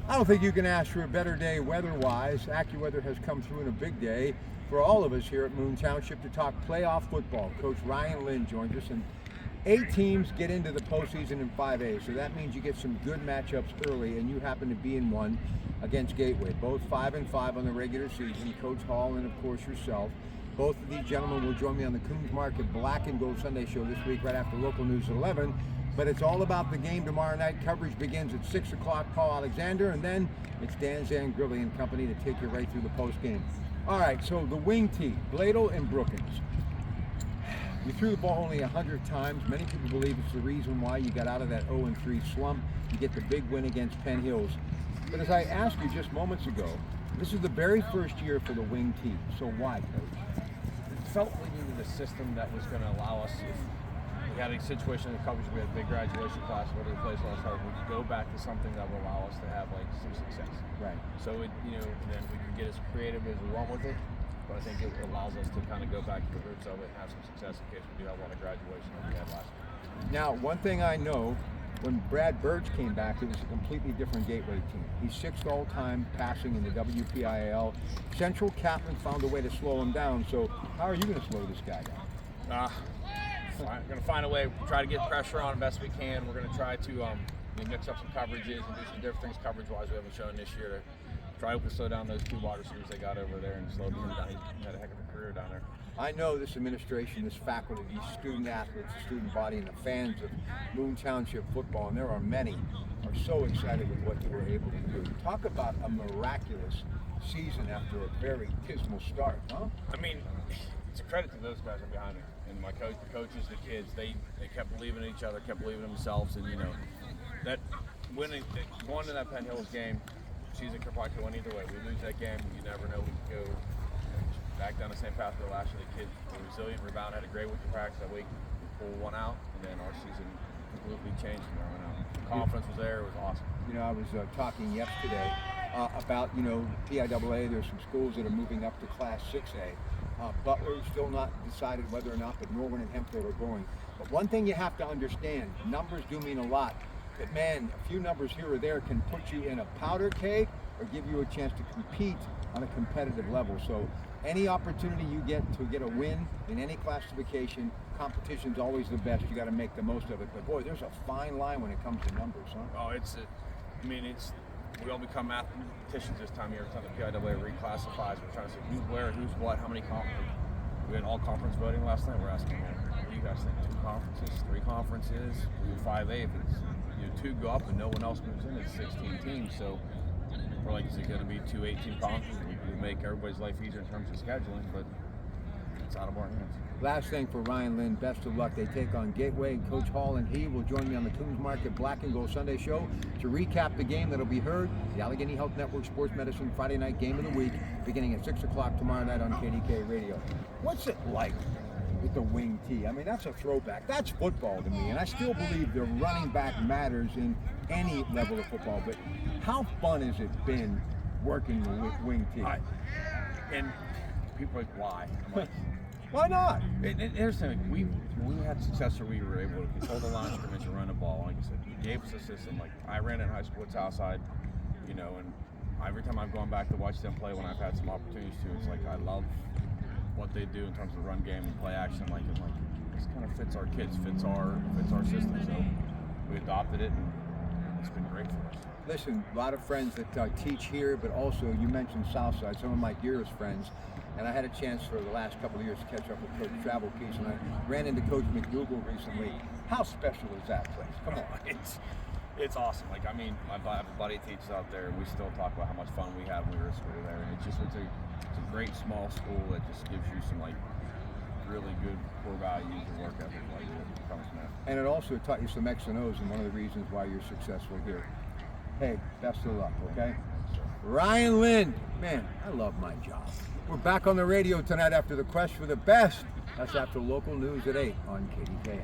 I don't think you can ask for a better day weather-wise. AccuWeather has come through in a big day for all of us here at Moon Township to talk playoff football. Coach Ryan Linn joins us, and 8 teams get into the postseason in 5A, so that means you get some good matchups early, and you happen to be in one against Gateway. Both 5-5 on the regular season. Coach Hall and, of course, yourself. Both of these gentlemen will join me on the Coons Market Black and Gold Sunday show this week right after Local News 11. But it's all about the game tomorrow night. Coverage begins at 6 o'clock, Paul Alexander, and then it's Dan Zangrilli and company to take you right through the post game. All right, so the wing tee, Bladel and Brookins. You threw the ball only 100 times. Many people believe it's the reason why you got out of that 0-3 slump. You get the big win against Penn Hills. But as I asked you just moments ago, this is the very first year for the wing tee. So why, Coach? It felt we needed a system that was going to allow us, if we had a situation in the coverage, we had a big graduation class, whether the place was hard, we could go back to something that would allow us to have like some success. Right. So it, and then we can get as creative as we want with it. But I think it allows us to kind of go back to the roots of it and have some success in case we do have one at graduation like we had last year. Now, one thing I know, when Brad Burge came back, it was a completely different Gateway team. He's 6th all-time passing in the WPIAL. Central Catholic found a way to slow him down, so how are you going to slow this guy down? We're going to find a way, try to get pressure on him best we can. We're going to try to mix up some coverages and do some different things coverage-wise we haven't shown this year to try to slow down those 2 wide receivers they got over there and slow him down. He had a heck of a career down there. I know this administration, this faculty, these student athletes, the student body, and the fans of Moon Township football, and there are many, are so excited with what you were able to do. Talk about a miraculous season after a very dismal start, huh? I mean, it's a credit to those guys that are behind it. And my coach, the coaches, the kids, they kept believing in each other, kept believing in themselves, and that going to that Penn Hills game, season could probably go either way. We lose that game, you never know, we could go back down the same path as last year. The kids were resilient, rebound, had a great week of practice that week, we pulled one out, and then our season completely changed from there on out. The confidence was there, it was awesome. I was talking yesterday about, PIAA, there's some schools that are moving up to Class 6A. Butler's still not decided whether or not, but Norwin and Hemphill are going. But one thing you have to understand, numbers do mean a lot. But man, a few numbers here or there can put you in a powder keg or give you a chance to compete on a competitive level. So any opportunity you get to get a win in any classification, competition's always the best. You got to make the most of it. But boy, there's a fine line when it comes to numbers, huh? Oh, we all become mathematicians this time of year. Every time the PIAA reclassifies, we're trying to say who's where, who's what, how many conferences. We had all conference voting last night. We're asking, what do you guys think? 2 conferences, 3 conferences, 5A. If it's 2 go up and no one else moves in, it's 16 teams. So we're like, is it going to be 2 18 conferences? We could make everybody's life easier in terms of scheduling, but it's out of our hands. Last thing for Ryan Linn, best of luck. They take on Gateway. Coach Hall and he will join me on the Coons Market Black and Gold Sunday show to recap the game that'll be heard, the Allegheny Health Network Sports Medicine Friday night game of the week, beginning at 6 o'clock tomorrow night on KDK Radio. What's it like with the wing tee? I mean, that's a throwback. That's football to me, and I still believe the running back matters in any level of football, but how fun has it been working the wing tee? And people are like, why? I'm like, why not? Here's the thing, when we had success where we were able to control the line of scrimmage and run the ball, like I said, it gave us a system. Like I ran in high school at Southside, and every time I've gone back to watch them play when I've had some opportunities to, it's like I love what they do in terms of run game and play action. Like this kind of fits our kids, fits our system. So we adopted it, and it's been great for us. Listen, a lot of friends that teach here, but also you mentioned Southside, some of my dearest friends. And I had a chance for the last couple of years to catch up with Coach Travel Keys, and I ran into Coach McDougal recently. How special is that place? Come on. It's awesome. Like, I have a buddy teaches out there, and we still talk about how much fun we had when we were at school there. And it's a great small school that just gives you some, really good core values and work ethic that comes from that. And it also taught you some X and O's, and one of the reasons why you're successful here. Hey, best of luck, okay? Ryan Linn, man, I love my job. We're back on the radio tonight after the quest for the best. That's after local news at 8 on KDKA.